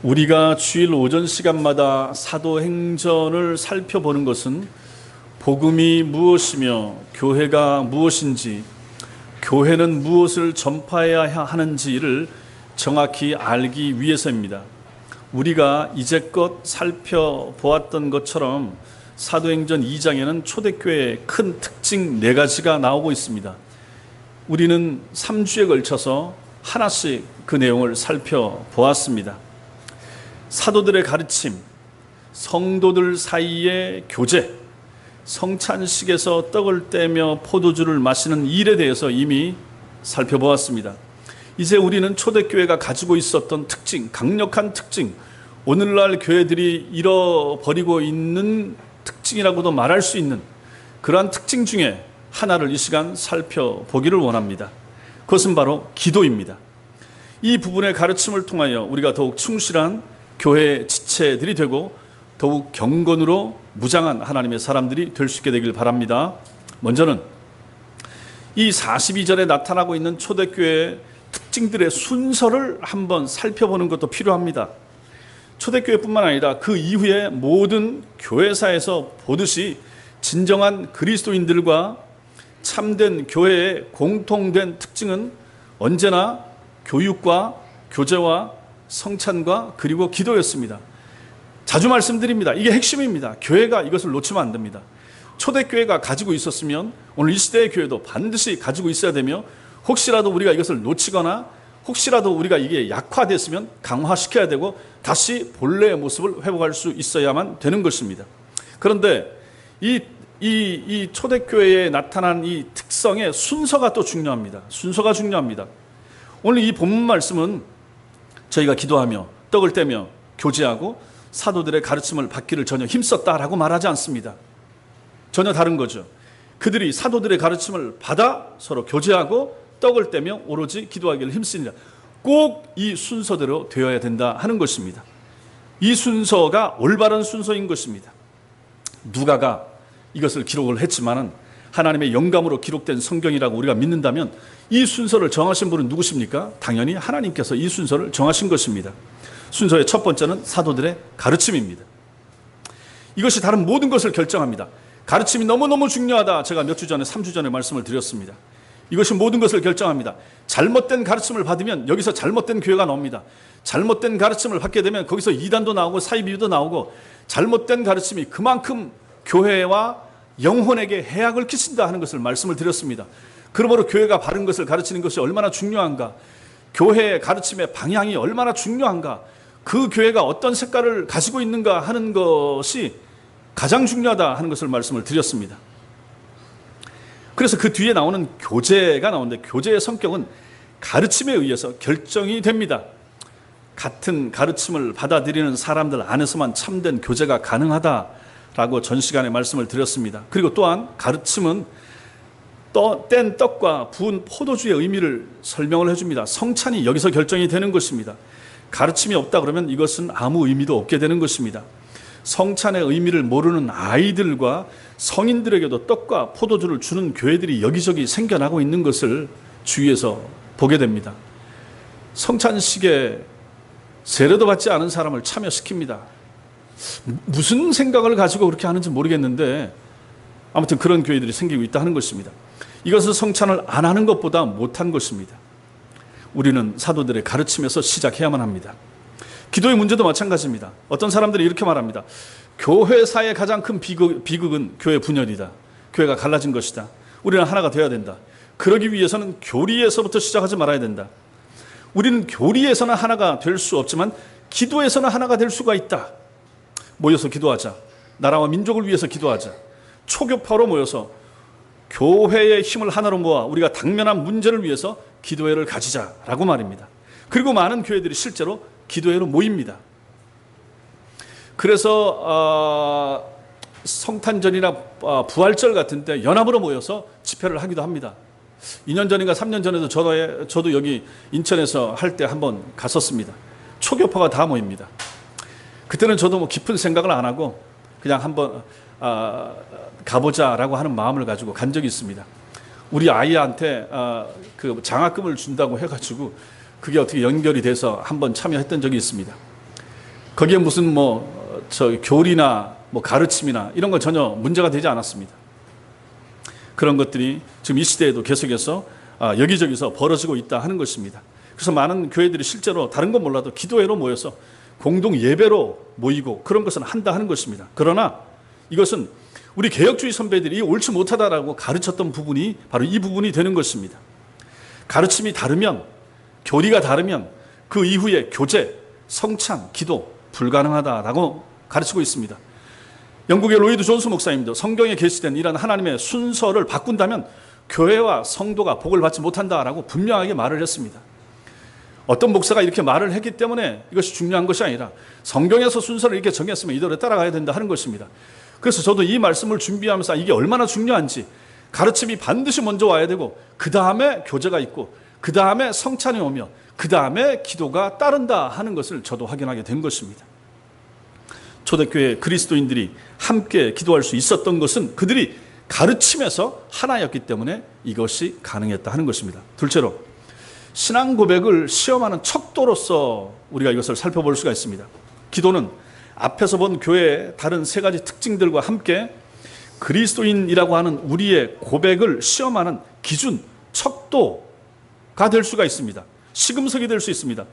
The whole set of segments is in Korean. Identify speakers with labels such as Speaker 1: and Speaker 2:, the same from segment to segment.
Speaker 1: 우리가 주일 오전 시간마다 사도행전을 살펴보는 것은 복음이 무엇이며 교회가 무엇인지, 교회는 무엇을 전파해야 하는지를 정확히 알기 위해서입니다. 우리가 이제껏 살펴보았던 것처럼 사도행전 2장에는 초대교회의 큰 특징 4가지가 나오고 있습니다. 우리는 3주에 걸쳐서 하나씩 그 내용을 살펴보았습니다. 사도들의 가르침, 성도들 사이의 교제, 성찬식에서 떡을 떼며 포도주를 마시는 일에 대해서 이미 살펴보았습니다. 이제 우리는 초대교회가 가지고 있었던 특징, 강력한 특징, 오늘날 교회들이 잃어버리고 있는 특징이라고도 말할 수 있는 그러한 특징 중에 하나를 이 시간 살펴보기를 원합니다. 그것은 바로 기도입니다. 이 부분의 가르침을 통하여 우리가 더욱 충실한 교회의 지체들이 되고 더욱 경건으로 무장한 하나님의 사람들이 될 수 있게 되길 바랍니다. 먼저는 이 42절에 나타나고 있는 초대교회의 특징들의 순서를 한번 살펴보는 것도 필요합니다. 초대교회뿐만 아니라 그 이후에 모든 교회사에서 보듯이 진정한 그리스도인들과 참된 교회의 공통된 특징은 언제나 교육과 교제와 성찬과 그리고 기도였습니다. 자주 말씀드립니다. 이게 핵심입니다. 교회가 이것을 놓치면 안 됩니다. 초대교회가 가지고 있었으면 오늘 이 시대의 교회도 반드시 가지고 있어야 되며, 혹시라도 우리가 이것을 놓치거나 혹시라도 우리가 이게 약화됐으면 강화시켜야 되고 다시 본래의 모습을 회복할 수 있어야만 되는 것입니다. 그런데 이 초대교회에 나타난 이 특성의 순서가 또 중요합니다. 순서가 중요합니다. 오늘 이 본문 말씀은 저희가 기도하며 떡을 떼며 교제하고 사도들의 가르침을 받기를 전혀 힘썼다라고 말하지 않습니다. 전혀 다른 거죠. 그들이 사도들의 가르침을 받아 서로 교제하고 떡을 떼며 오로지 기도하기를 힘쓰니라. 꼭 이 순서대로 되어야 된다 하는 것입니다. 이 순서가 올바른 순서인 것입니다. 누가가 이것을 기록을 했지만은 하나님의 영감으로 기록된 성경이라고 우리가 믿는다면 이 순서를 정하신 분은 누구십니까? 당연히 하나님께서 이 순서를 정하신 것입니다. 순서의 첫 번째는 사도들의 가르침입니다. 이것이 다른 모든 것을 결정합니다. 가르침이 너무너무 중요하다. 제가 몇 주 전에 3주 전에 말씀을 드렸습니다. 이것이 모든 것을 결정합니다. 잘못된 가르침을 받으면 여기서 잘못된 교회가 나옵니다. 잘못된 가르침을 받게 되면 거기서 이단도 나오고 사이비도 나오고, 잘못된 가르침이 그만큼 교회와 영혼에게 해악을 끼친다 하는 것을 말씀을 드렸습니다. 그러므로 교회가 바른 것을 가르치는 것이 얼마나 중요한가, 교회의 가르침의 방향이 얼마나 중요한가, 그 교회가 어떤 색깔을 가지고 있는가 하는 것이 가장 중요하다 하는 것을 말씀을 드렸습니다. 그래서 그 뒤에 나오는 교제가 나오는데, 교제의 성격은 가르침에 의해서 결정이 됩니다. 같은 가르침을 받아들이는 사람들 안에서만 참된 교제가 가능하다라고 전 시간에 말씀을 드렸습니다. 그리고 또한 가르침은 뗀 떡과 부은 포도주의 의미를 설명을 해줍니다. 성찬이 여기서 결정이 되는 것입니다. 가르침이 없다 그러면 이것은 아무 의미도 없게 되는 것입니다. 성찬의 의미를 모르는 아이들과 성인들에게도 떡과 포도주를 주는 교회들이 여기저기 생겨나고 있는 것을 주위에서 보게 됩니다. 성찬식에 세례도 받지 않은 사람을 참여시킵니다. 무슨 생각을 가지고 그렇게 하는지 모르겠는데 아무튼 그런 교회들이 생기고 있다 하는 것입니다. 이것은 성찬을 안 하는 것보다 못한 것입니다. 우리는 사도들의 가르침에서 시작해야만 합니다. 기도의 문제도 마찬가지입니다. 어떤 사람들이 이렇게 말합니다. 교회사의 가장 큰 비극은 교회 분열이다. 교회가 갈라진 것이다. 우리는 하나가 되어야 된다. 그러기 위해서는 교리에서부터 시작하지 말아야 된다. 우리는 교리에서는 하나가 될 수 없지만 기도에서는 하나가 될 수가 있다. 모여서 기도하자. 나라와 민족을 위해서 기도하자. 초교파로 모여서 교회의 힘을 하나로 모아 우리가 당면한 문제를 위해서 기도회를 가지자라고 말입니다. 그리고 많은 교회들이 실제로 기도회로 모입니다. 그래서 성탄절이나 부활절 같은 때 연합으로 모여서 집회를 하기도 합니다. 2년 전인가 3년 전에도 저도 여기 인천에서 할 때 한번 갔었습니다. 초교파가 다 모입니다. 그때는 저도 뭐 깊은 생각을 안 하고 그냥 한번 가보자라고 하는 마음을 가지고 간 적이 있습니다. 우리 아이한테 그 장학금을 준다고 해가지고 그게 어떻게 연결이 돼서 한번 참여했던 적이 있습니다. 거기에 무슨 교리나 가르침이나 이런 건 전혀 문제가 되지 않았습니다. 그런 것들이 지금 이 시대에도 계속해서 여기저기서 벌어지고 있다 하는 것입니다. 그래서 많은 교회들이 실제로 다른 건 몰라도 기도회로 모여서 공동 예배로 모이고 그런 것은 한다 하는 것입니다. 그러나 이것은 우리 개혁주의 선배들이 옳지 못하다라고 가르쳤던 부분이 바로 이 부분이 되는 것입니다. 가르침이 다르면, 교리가 다르면 그 이후에 교제, 성찬, 기도 불가능하다라고 가르치고 있습니다. 영국의 로이드 존스 목사님도 성경에 게시된 이런 하나님의 순서를 바꾼다면 교회와 성도가 복을 받지 못한다라고 분명하게 말을 했습니다. 어떤 목사가 이렇게 말을 했기 때문에 이것이 중요한 것이 아니라 성경에서 순서를 이렇게 정했으면 이대로 따라가야 된다 하는 것입니다. 그래서 저도 이 말씀을 준비하면서 이게 얼마나 중요한지, 가르침이 반드시 먼저 와야 되고 그 다음에 교제가 있고 그 다음에 성찬이 오며 그 다음에 기도가 따른다 하는 것을 저도 확인하게 된 것입니다. 초대교회 그리스도인들이 함께 기도할 수 있었던 것은 그들이 가르침에서 하나였기 때문에 이것이 가능했다 하는 것입니다. 둘째로, 신앙 고백을 시험하는 척도로서 우리가 이것을 살펴볼 수가 있습니다. 기도는 앞에서 본 교회의 다른 세 가지 특징들과 함께 그리스도인이라고 하는 우리의 고백을 시험하는 기준, 척도가 될 수가 있습니다. 시금석이 될 수 있습니다.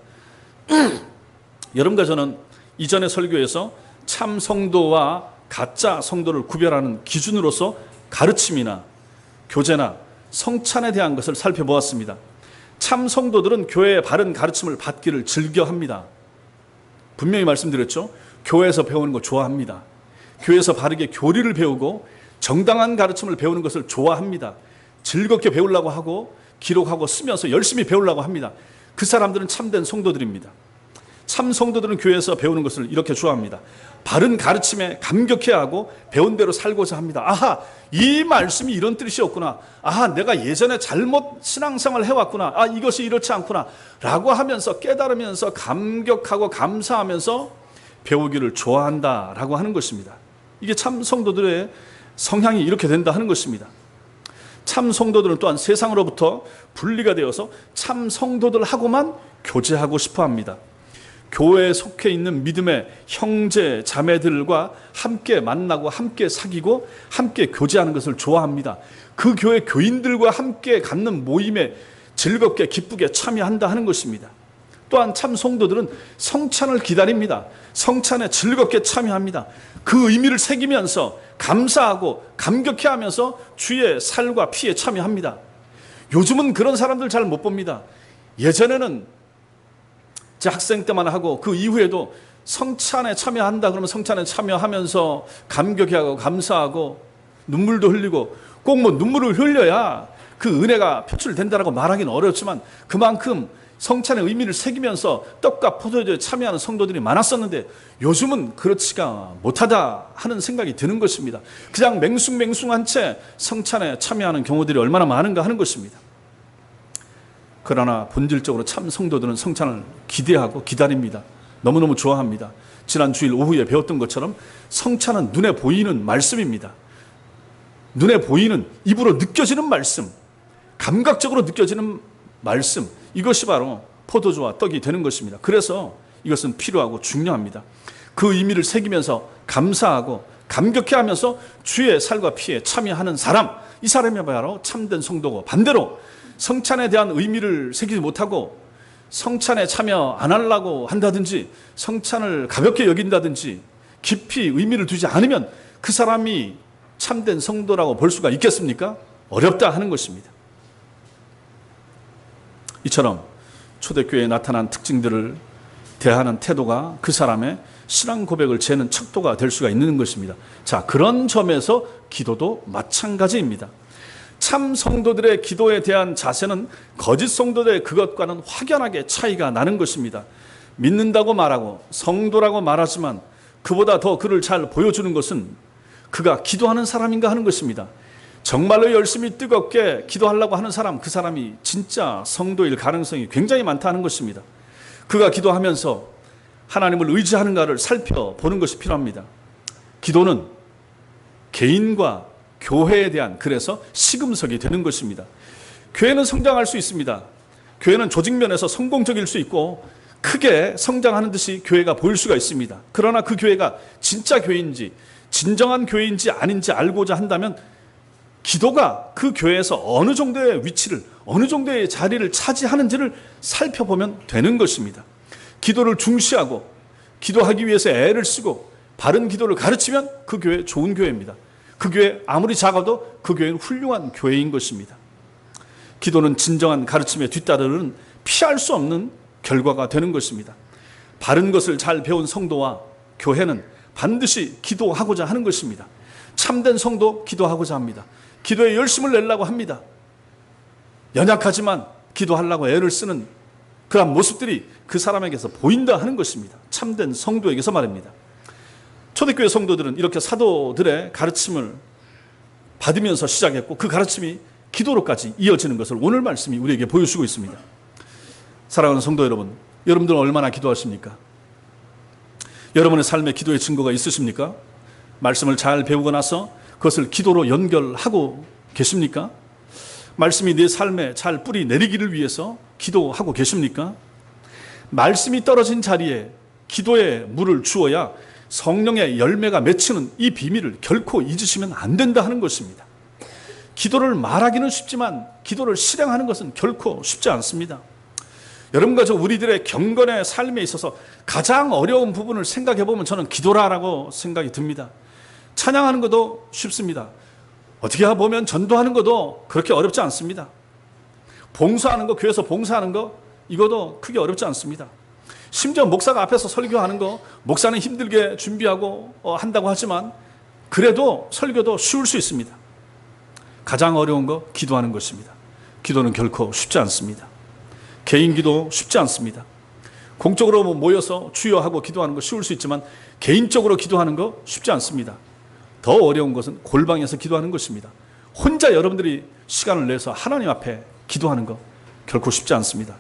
Speaker 1: 여러분과 저는 이전의 설교에서 참 성도와 가짜 성도를 구별하는 기준으로서 가르침이나 교제나 성찬에 대한 것을 살펴보았습니다. 참 성도들은 교회의 바른 가르침을 받기를 즐겨합니다. 분명히 말씀드렸죠. 교회에서 배우는 거 좋아합니다. 교회에서 바르게 교리를 배우고 정당한 가르침을 배우는 것을 좋아합니다. 즐겁게 배우려고 하고 기록하고 쓰면서 열심히 배우려고 합니다. 그 사람들은 참된 성도들입니다. 참 성도들은 교회에서 배우는 것을 이렇게 좋아합니다. 바른 가르침에 감격해하고 배운 대로 살고자 합니다. 아하, 이 말씀이 이런 뜻이었구나. 아하, 내가 예전에 잘못 신앙생활을 해왔구나. 아, 이것이 이렇지 않구나 라고 하면서 깨달으면서 감격하고 감사하면서 배우기를 좋아한다라고 하는 것입니다. 이게 참 성도들의 성향이 이렇게 된다 하는 것입니다. 참 성도들은 또한 세상으로부터 분리가 되어서 참 성도들하고만 교제하고 싶어 합니다. 교회에 속해 있는 믿음의 형제 자매들과 함께 만나고 함께 사귀고 함께 교제하는 것을 좋아합니다. 그 교회 교인들과 함께 갖는 모임에 즐겁게 기쁘게 참여한다 하는 것입니다. 또한 참 성도들은 성찬을 기다립니다. 성찬에 즐겁게 참여합니다. 그 의미를 새기면서 감사하고 감격해하면서 주의 살과 피에 참여합니다. 요즘은 그런 사람들 잘 못 봅니다. 예전에는 제 학생 때만 하고 그 이후에도 성찬에 참여한다 그러면 성찬에 참여하면서 감격해하고 감사하고 눈물도 흘리고 꼭 눈물을 흘려야 그 은혜가 표출된다라고 말하기는 어렵지만 그만큼 성찬의 의미를 새기면서 떡과 포도주에 참여하는 성도들이 많았었는데 요즘은 그렇지가 못하다 하는 생각이 드는 것입니다. 그냥 맹숭맹숭한 채 성찬에 참여하는 경우들이 얼마나 많은가 하는 것입니다. 그러나 본질적으로 참 성도들은 성찬을 기대하고 기다립니다. 너무너무 좋아합니다. 지난 주일 오후에 배웠던 것처럼 성찬은 눈에 보이는 말씀입니다. 눈에 보이는, 입으로 느껴지는 말씀, 감각적으로 느껴지는 말씀, 이것이 바로 포도주와 떡이 되는 것입니다. 그래서 이것은 필요하고 중요합니다. 그 의미를 새기면서 감사하고 감격해하면서 주의 살과 피에 참여하는 사람, 이 사람이 바로 참된 성도고, 반대로 성찬에 대한 의미를 새기지 못하고 성찬에 참여 안 하려고 한다든지 성찬을 가볍게 여긴다든지 깊이 의미를 두지 않으면 그 사람이 참된 성도라고 볼 수가 있겠습니까? 어렵다 하는 것입니다. 이처럼 초대교회에 나타난 특징들을 대하는 태도가 그 사람의 신앙 고백을 재는 척도가 될 수가 있는 것입니다. 자, 그런 점에서 기도도 마찬가지입니다. 참 성도들의 기도에 대한 자세는 거짓 성도들의 그것과는 확연하게 차이가 나는 것입니다. 믿는다고 말하고 성도라고 말하지만 그보다 더 그를 잘 보여주는 것은 그가 기도하는 사람인가 하는 것입니다. 정말로 열심히 뜨겁게 기도하려고 하는 사람, 그 사람이 진짜 성도일 가능성이 굉장히 많다는 것입니다. 그가 기도하면서 하나님을 의지하는가를 살펴보는 것이 필요합니다. 기도는 개인과 교회에 대한, 그래서 시금석이 되는 것입니다. 교회는 성장할 수 있습니다. 교회는 조직면에서 성공적일 수 있고 크게 성장하는 듯이 교회가 보일 수가 있습니다. 그러나 그 교회가 진짜 교회인지 진정한 교회인지 아닌지 알고자 한다면 기도가 그 교회에서 어느 정도의 위치를, 어느 정도의 자리를 차지하는지를 살펴보면 되는 것입니다. 기도를 중시하고 기도하기 위해서 애를 쓰고 바른 기도를 가르치면 그 교회 좋은 교회입니다. 그 교회 아무리 작아도 그 교회는 훌륭한 교회인 것입니다. 기도는 진정한 가르침에 뒤따르는 피할 수 없는 결과가 되는 것입니다. 바른 것을 잘 배운 성도와 교회는 반드시 기도하고자 하는 것입니다. 참된 성도 기도하고자 합니다. 기도에 열심을 내려고 합니다. 연약하지만 기도하려고 애를 쓰는 그런 모습들이 그 사람에게서 보인다 하는 것입니다. 참된 성도에게서 말입니다. 초대교회 성도들은 이렇게 사도들의 가르침을 받으면서 시작했고 그 가르침이 기도로까지 이어지는 것을 오늘 말씀이 우리에게 보여주고 있습니다. 사랑하는 성도 여러분, 여러분들은 얼마나 기도하십니까? 여러분의 삶에 기도의 증거가 있으십니까? 말씀을 잘 배우고 나서 그것을 기도로 연결하고 계십니까? 말씀이 내 삶에 잘 뿌리 내리기를 위해서 기도하고 계십니까? 말씀이 떨어진 자리에 기도의 물을 주어야 성령의 열매가 맺히는 이 비밀을 결코 잊으시면 안 된다 하는 것입니다. 기도를 말하기는 쉽지만 기도를 실행하는 것은 결코 쉽지 않습니다. 여러분과 저 우리들의 경건의 삶에 있어서 가장 어려운 부분을 생각해 보면 저는 기도라고 생각이 듭니다. 찬양하는 것도 쉽습니다. 어떻게 보면 전도하는 것도 그렇게 어렵지 않습니다. 봉사하는 거, 교회에서 봉사하는 거 이것도 크게 어렵지 않습니다. 심지어 목사가 앞에서 설교하는 거 목사는 힘들게 준비하고 한다고 하지만 그래도 설교도 쉬울 수 있습니다. 가장 어려운 거 기도하는 것입니다. 기도는 결코 쉽지 않습니다. 개인 기도 쉽지 않습니다. 공적으로 모여서 주여 하고 기도하는 거 쉬울 수 있지만 개인적으로 기도하는 거 쉽지 않습니다. 더 어려운 것은 골방에서 기도하는 것입니다. 혼자 여러분들이 시간을 내서 하나님 앞에 기도하는 거 결코 쉽지 않습니다.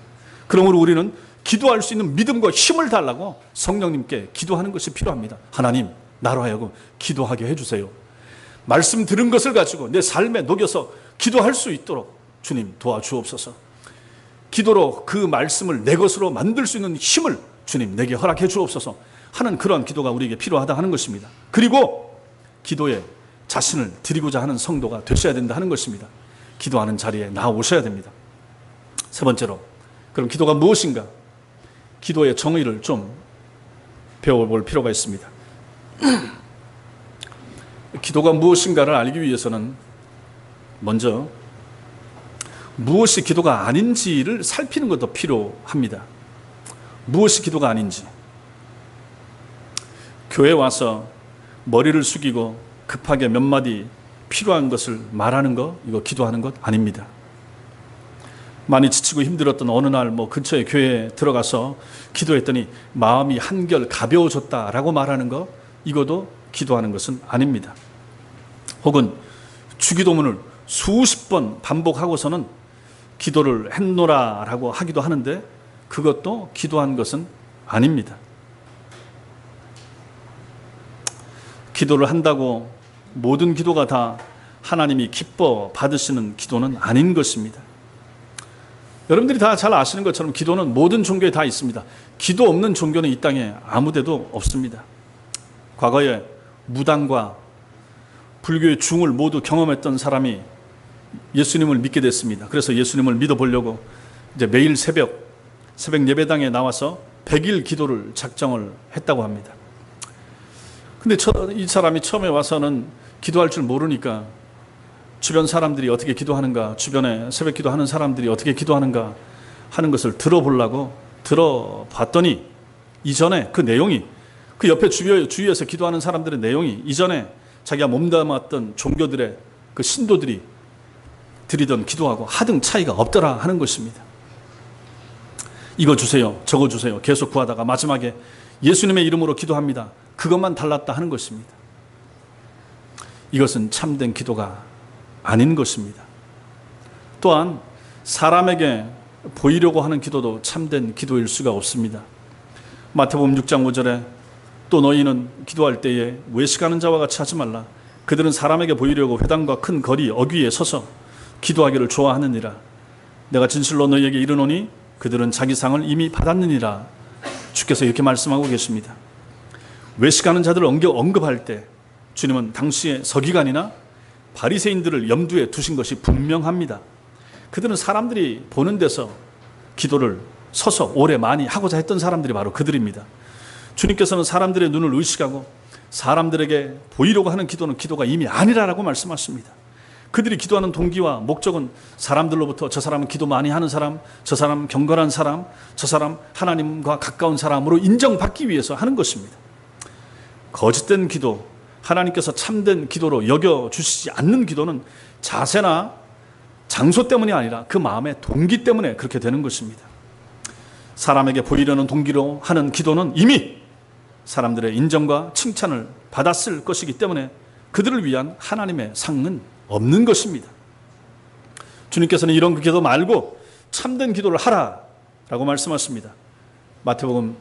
Speaker 1: 그러므로 우리는 기도할 수 있는 믿음과 힘을 달라고 성령님께 기도하는 것이 필요합니다. 하나님, 나로 하여금 기도하게 해주세요. 말씀 들은 것을 가지고 내 삶에 녹여서 기도할 수 있도록 주님 도와주옵소서. 기도로 그 말씀을 내 것으로 만들 수 있는 힘을 주님 내게 허락해 주옵소서 하는 그런 기도가 우리에게 필요하다 하는 것입니다. 그리고 기도에 자신을 드리고자 하는 성도가 되셔야 된다 하는 것입니다. 기도하는 자리에 나오셔야 됩니다. 세 번째로, 그럼 기도가 무엇인가? 기도의 정의를 좀 배워볼 필요가 있습니다. 기도가 무엇인가를 알기 위해서는 먼저 무엇이 기도가 아닌지를 살피는 것도 필요합니다. 무엇이 기도가 아닌지. 교회에 와서 머리를 숙이고 급하게 몇 마디 필요한 것을 말하는 거, 이거 기도하는 것 아닙니다. 많이 지치고 힘들었던 어느 날 근처에 교회에 들어가서 기도했더니 마음이 한결 가벼워졌다라고 말하는 거, 이것도 기도하는 것은 아닙니다. 혹은 주기도문을 수십 번 반복하고서는 기도를 했노라라고 하기도 하는데 그것도 기도한 것은 아닙니다. 기도를 한다고 모든 기도가 다 하나님이 기뻐 받으시는 기도는 아닌 것입니다. 여러분들이 다 잘 아시는 것처럼 기도는 모든 종교에 다 있습니다. 기도 없는 종교는 이 땅에 아무 데도 없습니다. 과거에 무당과 불교의 중을 모두 경험했던 사람이 예수님을 믿게 됐습니다. 그래서 예수님을 믿어보려고 이제 매일 새벽 예배당에 나와서 100일 기도를 작정을 했다고 합니다. 근데 이 사람이 처음에 와서는 기도할 줄 모르니까 주변 사람들이 어떻게 기도하는가, 주변에 새벽 기도하는 사람들이 어떻게 기도하는가 하는 것을 들어봤더니 이전에 그 내용이, 그 옆에 주위에서 기도하는 사람들의 내용이 이전에 자기가 몸담았던 종교들의 그 신도들이 드리던 기도하고 하등 차이가 없더라 하는 것입니다. 이거 주세요, 저거 주세요 계속 구하다가 마지막에 예수님의 이름으로 기도합니다. 그것만 달랐다 하는 것입니다. 이것은 참된 기도가 아닌 것입니다. 또한 사람에게 보이려고 하는 기도도 참된 기도일 수가 없습니다. 마태복음 6장 5절에 또 너희는 기도할 때에 외식하는 자와 같이 하지 말라. 그들은 사람에게 보이려고 회당과 큰 거리 어귀에 서서 기도하기를 좋아하느니라. 내가 진실로 너희에게 이르노니 그들은 자기 상을 이미 받았느니라 주께서 이렇게 말씀하고 계십니다. 외식하는 자들을 언급할 때 주님은 당시의 서기관이나 바리새인들을 염두에 두신 것이 분명합니다. 그들은 사람들이 보는 데서 기도를 서서 오래 많이 하고자 했던 사람들이 바로 그들입니다. 주님께서는 사람들의 눈을 의식하고 사람들에게 보이려고 하는 기도는 기도가 이미 아니라고 말씀하십니다. 그들이 기도하는 동기와 목적은 사람들로부터 저 사람은 기도 많이 하는 사람, 저 사람 경건한 사람, 저 사람 하나님과 가까운 사람으로 인정받기 위해서 하는 것입니다. 거짓된 기도, 하나님께서 참된 기도로 여겨주시지 않는 기도는 자세나 장소 때문이 아니라 그 마음의 동기 때문에 그렇게 되는 것입니다. 사람에게 보이려는 동기로 하는 기도는 이미 사람들의 인정과 칭찬을 받았을 것이기 때문에 그들을 위한 하나님의 상은 없는 것입니다. 주님께서는 이런 기도 말고 참된 기도를 하라라고 말씀하십니다. 마태복음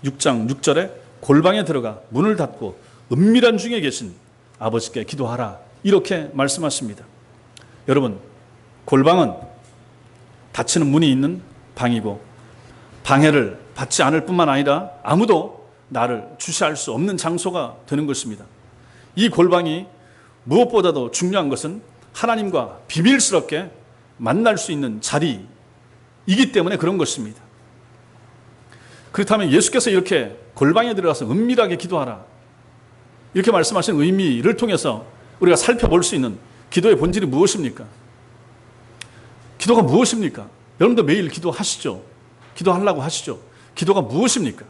Speaker 1: 6장 6절에 골방에 들어가 문을 닫고 은밀한 중에 계신 아버지께 기도하라, 이렇게 말씀하십니다. 여러분, 골방은 닫히는 문이 있는 방이고 방해를 받지 않을 뿐만 아니라 아무도 나를 주시할 수 없는 장소가 되는 것입니다. 이 골방이 무엇보다도 중요한 것은 하나님과 비밀스럽게 만날 수 있는 자리이기 때문에 그런 것입니다. 그렇다면 예수께서 이렇게 골방에 들어가서 은밀하게 기도하라, 이렇게 말씀하신 의미를 통해서 우리가 살펴볼 수 있는 기도의 본질이 무엇입니까? 기도가 무엇입니까? 여러분도 매일 기도하시죠? 기도하려고 하시죠? 기도가 무엇입니까?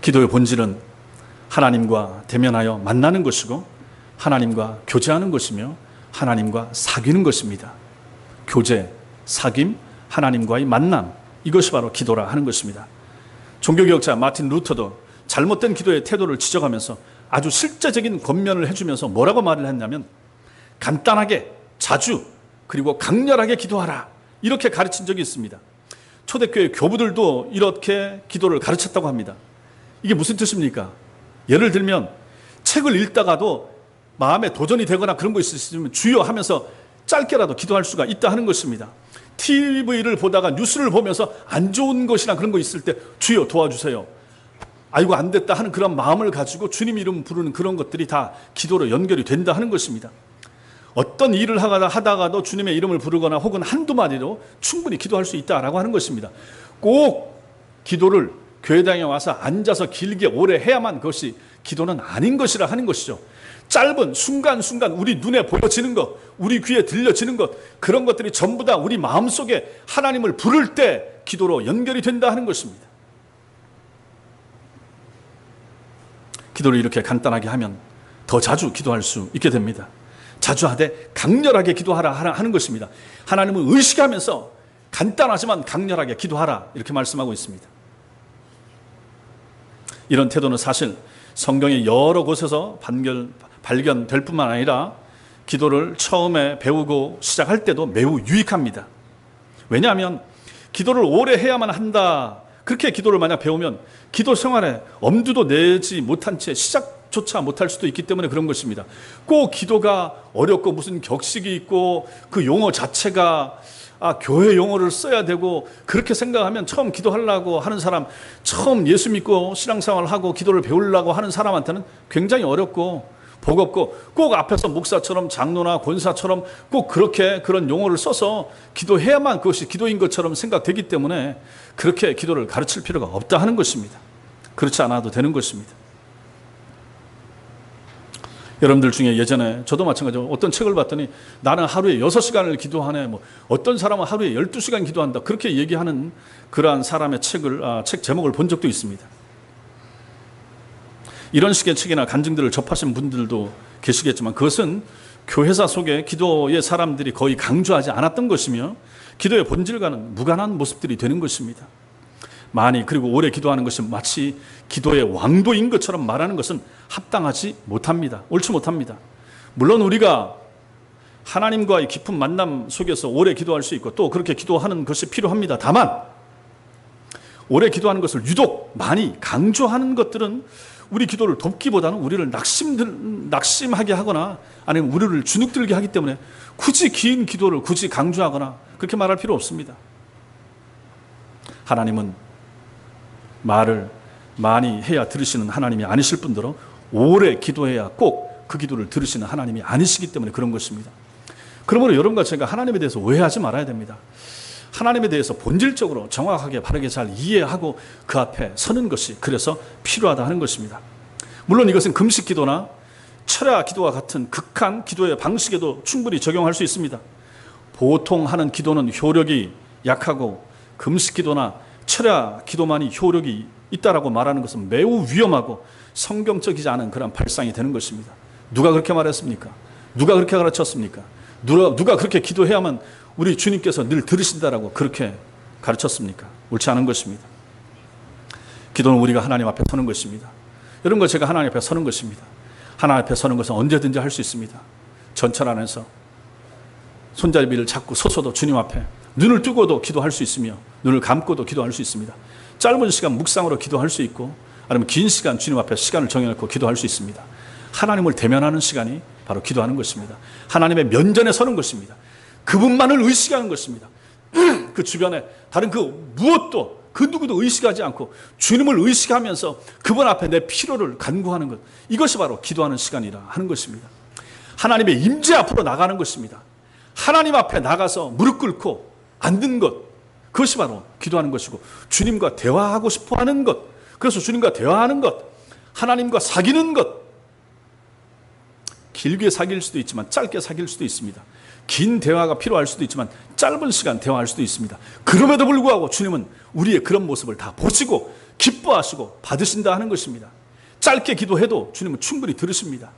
Speaker 1: 기도의 본질은 하나님과 대면하여 만나는 것이고 하나님과 교제하는 것이며 하나님과 사귀는 것입니다. 교제, 사귐, 하나님과의 만남, 이것이 바로 기도라 하는 것입니다. 종교개혁자 마틴 루터도 잘못된 기도의 태도를 지적하면서 아주 실제적인 권면을 해주면서 뭐라고 말을 했냐면, 간단하게, 자주, 그리고 강렬하게 기도하라, 이렇게 가르친 적이 있습니다. 초대교회 교부들도 이렇게 기도를 가르쳤다고 합니다. 이게 무슨 뜻입니까? 예를 들면 책을 읽다가도 마음에 도전이 되거나 그런 거 있으시면 주여 하면서 짧게라도 기도할 수가 있다 하는 것입니다. TV를 보다가 뉴스를 보면서 안 좋은 것이나 그런 거 있을 때 주여 도와주세요, 아이고 안 됐다 하는 그런 마음을 가지고 주님 이름 부르는 그런 것들이 다 기도로 연결이 된다 하는 것입니다. 어떤 일을 하다가도 주님의 이름을 부르거나 혹은 한두 마디로 충분히 기도할 수 있다라고 하는 것입니다. 꼭 기도를 교회당에 와서 앉아서 길게 오래 해야만 그것이 기도는 아닌 것이라 하는 것이죠. 짧은 순간순간 우리 눈에 보여지는 것, 우리 귀에 들려지는 것, 그런 것들이 전부 다 우리 마음속에 하나님을 부를 때 기도로 연결이 된다 하는 것입니다. 기도를 이렇게 간단하게 하면 더 자주 기도할 수 있게 됩니다. 자주 하되 강렬하게 기도하라 하는 것입니다. 하나님을 의식하면서 간단하지만 강렬하게 기도하라, 이렇게 말씀하고 있습니다. 이런 태도는 사실 성경의 여러 곳에서 발견될 뿐만 아니라 기도를 처음에 배우고 시작할 때도 매우 유익합니다. 왜냐하면 기도를 오래 해야만 한다, 그렇게 기도를 만약 배우면 기도 생활에 엄두도 내지 못한 채 시작조차 못할 수도 있기 때문에 그런 것입니다. 꼭 기도가 어렵고 무슨 격식이 있고 그 용어 자체가 교회 용어를 써야 되고 그렇게 생각하면 처음 기도하려고 하는 사람, 처음 예수 믿고 신앙생활을 하고 기도를 배우려고 하는 사람한테는 굉장히 어렵고 버겁고, 꼭 앞에서 목사처럼 장로나 권사처럼 꼭 그렇게 그런 용어를 써서 기도해야만 그것이 기도인 것처럼 생각되기 때문에 그렇게 기도를 가르칠 필요가 없다 하는 것입니다. 그렇지 않아도 되는 것입니다. 여러분들 중에 예전에 저도 마찬가지로 어떤 책을 봤더니 나는 하루에 6시간을 기도하네, 어떤 사람은 하루에 12시간 기도한다, 그렇게 얘기하는 그러한 사람의 책 제목을 본 적도 있습니다. 이런 식의 책이나 간증들을 접하신 분들도 계시겠지만 그것은 교회사 속에 기도의 사람들이 거의 강조하지 않았던 것이며 기도의 본질과는 무관한 모습들이 되는 것입니다. 많이 그리고 오래 기도하는 것이 마치 기도의 왕도인 것처럼 말하는 것은 합당하지 못합니다. 옳지 못합니다. 물론 우리가 하나님과의 깊은 만남 속에서 오래 기도할 수 있고 또 그렇게 기도하는 것이 필요합니다. 다만 오래 기도하는 것을 유독 많이 강조하는 것들은 우리 기도를 돕기보다는 우리를 낙심하게 하거나 아니면 우리를 주눅들게 하기 때문에 굳이 긴 기도를 굳이 강조하거나 그렇게 말할 필요 없습니다. 하나님은 말을 많이 해야 들으시는 하나님이 아니실 뿐더러 오래 기도해야 꼭 그 기도를 들으시는 하나님이 아니시기 때문에 그런 것입니다. 그러므로 여러분과 제가 하나님에 대해서 오해하지 말아야 됩니다. 하나님에 대해서 본질적으로 정확하게 바르게 잘 이해하고 그 앞에 서는 것이 그래서 필요하다 하는 것입니다. 물론 이것은 금식 기도나 철야 기도와 같은 극한 기도의 방식에도 충분히 적용할 수 있습니다. 보통 하는 기도는 효력이 약하고 금식 기도나 철야 기도만이 효력이 있다라고 말하는 것은 매우 위험하고 성경적이지 않은 그런 발상이 되는 것입니다. 누가 그렇게 말했습니까? 누가 그렇게 가르쳤습니까? 누가 그렇게 기도해야만 우리 주님께서 늘 들으신다라고 그렇게 가르쳤습니까? 옳지 않은 것입니다. 기도는 우리가 하나님 앞에 서는 것입니다. 여러분과 제가 하나님 앞에 서는 것입니다. 하나님 앞에 서는 것은 언제든지 할 수 있습니다. 전철 안에서 손잡이를 잡고 서서도 주님 앞에 눈을 뜨고도 기도할 수 있으며 눈을 감고도 기도할 수 있습니다. 짧은 시간 묵상으로 기도할 수 있고 아니면 긴 시간 주님 앞에 시간을 정해놓고 기도할 수 있습니다. 하나님을 대면하는 시간이 바로 기도하는 것입니다. 하나님의 면전에 서는 것입니다. 그분만을 의식하는 것입니다. 그 주변에 다른 그 무엇도 그 누구도 의식하지 않고 주님을 의식하면서 그분 앞에 내 필요를 간구하는 것, 이것이 바로 기도하는 시간이라 하는 것입니다. 하나님의 임재 앞으로 나가는 것입니다. 하나님 앞에 나가서 무릎 꿇고 앉는 것, 그것이 바로 기도하는 것이고 주님과 대화하고 싶어하는 것, 그래서 주님과 대화하는 것, 하나님과 사귀는 것, 길게 사귈 수도 있지만 짧게 사귈 수도 있습니다. 긴 대화가 필요할 수도 있지만 짧은 시간 대화할 수도 있습니다. 그럼에도 불구하고 주님은 우리의 그런 모습을 다 보시고 기뻐하시고 받으신다 하는 것입니다. 짧게 기도해도 주님은 충분히 들으십니다.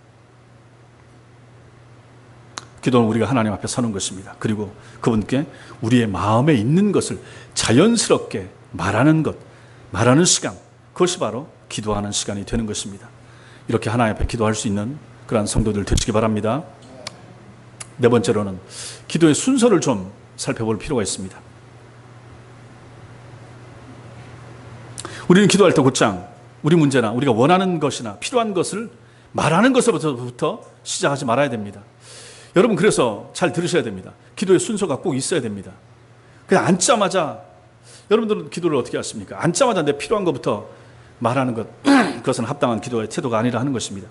Speaker 1: 기도는 우리가 하나님 앞에 서는 것입니다. 그리고 그분께 우리의 마음에 있는 것을 자연스럽게 말하는 것, 말하는 시간, 그것이 바로 기도하는 시간이 되는 것입니다. 이렇게 하나님 앞에 기도할 수 있는 그러한 성도들 되시기 바랍니다. 네 번째로는 기도의 순서를 좀 살펴볼 필요가 있습니다. 우리는 기도할 때 곧장 우리 문제나 우리가 원하는 것이나 필요한 것을 말하는 것부터 시작하지 말아야 됩니다. 여러분, 그래서 잘 들으셔야 됩니다. 기도의 순서가 꼭 있어야 됩니다. 그냥 앉자마자, 여러분들은 기도를 어떻게 하십니까? 앉자마자 내 필요한 것부터 말하는 것, 그것은 합당한 기도의 태도가 아니라 하는 것입니다.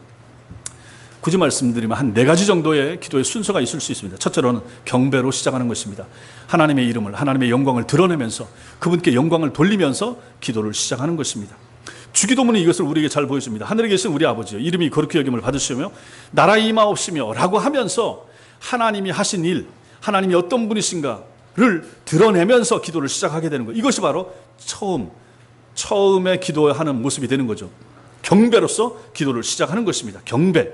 Speaker 1: 굳이 말씀드리면 한 4가지 정도의 기도의 순서가 있을 수 있습니다. 첫째로는 경배로 시작하는 것입니다. 하나님의 이름을, 하나님의 영광을 드러내면서 그분께 영광을 돌리면서 기도를 시작하는 것입니다. 주기도문이 이것을 우리에게 잘 보여줍니다. 하늘에 계신 우리 아버지요, 이름이 거룩히 여김을 받으시며 나라의 임하옵시며 라고 하면서 하나님이 하신 일, 하나님이 어떤 분이신가를 드러내면서 기도를 시작하게 되는 것, 이것이 바로 처음에 기도하는 모습이 되는 거죠. 경배로서 기도를 시작하는 것입니다. 경배,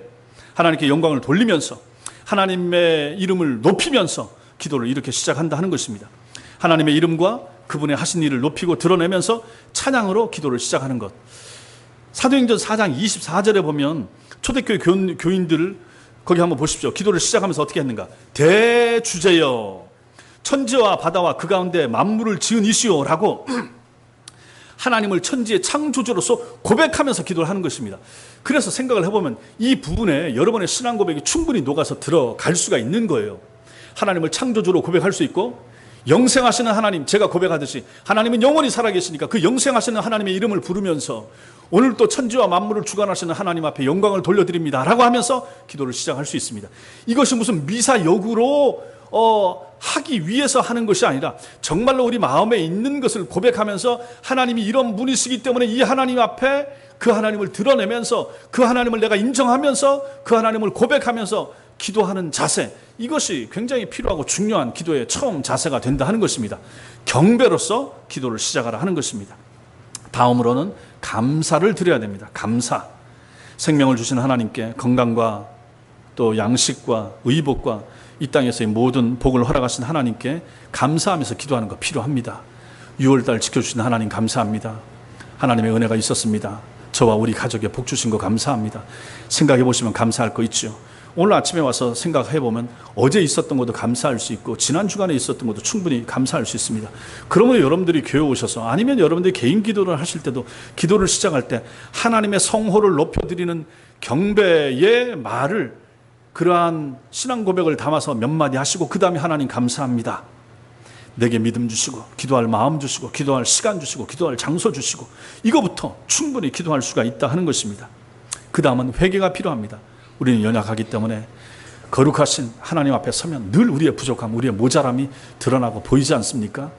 Speaker 1: 하나님께 영광을 돌리면서 하나님의 이름을 높이면서 기도를 이렇게 시작한다 하는 것입니다. 하나님의 이름과 그분의 하신 일을 높이고 드러내면서 찬양으로 기도를 시작하는 것. 사도행전 4장 24절에 보면 초대교회 교인들을 거기 한번 보십시오. 기도를 시작하면서 어떻게 했는가? 대주제여, 천지와 바다와 그 가운데 만물을 지은 이시오라고 하나님을 천지의 창조주로서 고백하면서 기도를 하는 것입니다. 그래서 생각을 해보면 이 부분에 여러분의 신앙 고백이 충분히 녹아서 들어갈 수가 있는 거예요. 하나님을 창조주로 고백할 수 있고, 영생하시는 하나님, 제가 고백하듯이 하나님은 영원히 살아계시니까 그 영생하시는 하나님의 이름을 부르면서 오늘 또 천지와 만물을 주관하시는 하나님 앞에 영광을 돌려드립니다 라고 하면서 기도를 시작할 수 있습니다. 이것이 무슨 미사역으로 하기 위해서 하는 것이 아니라 정말로 우리 마음에 있는 것을 고백하면서 하나님이 이런 분이시기 때문에 이 하나님 앞에 그 하나님을 드러내면서 그 하나님을 내가 인정하면서 그 하나님을 고백하면서 기도하는 자세, 이것이 굉장히 필요하고 중요한 기도의 처음 자세가 된다 하는 것입니다. 경배로서 기도를 시작하라 하는 것입니다. 다음으로는 감사를 드려야 됩니다. 감사. 생명을 주신 하나님께 건강과 또 양식과 의복과 이 땅에서의 모든 복을 허락하신 하나님께 감사하면서 기도하는 거 필요합니다. 6월달 지켜주신 하나님 감사합니다. 하나님의 은혜가 있었습니다. 저와 우리 가족에 복 주신 거 감사합니다. 생각해 보시면 감사할 거 있죠. 오늘 아침에 와서 생각해 보면 어제 있었던 것도 감사할 수 있고 지난 주간에 있었던 것도 충분히 감사할 수 있습니다. 그러므로 여러분들이 교회 오셔서 아니면 여러분들이 개인 기도를 하실 때도 기도를 시작할 때 하나님의 성호를 높여드리는 경배의 말을, 그러한 신앙 고백을 담아서 몇 마디 하시고 그 다음에 하나님 감사합니다. 내게 믿음 주시고, 기도할 마음 주시고, 기도할 시간 주시고, 기도할 장소 주시고, 이거부터 충분히 기도할 수가 있다 하는 것입니다. 그 다음은 회개가 필요합니다. 우리는 연약하기 때문에 거룩하신 하나님 앞에 서면 늘 우리의 부족함, 우리의 모자람이 드러나고 보이지 않습니까?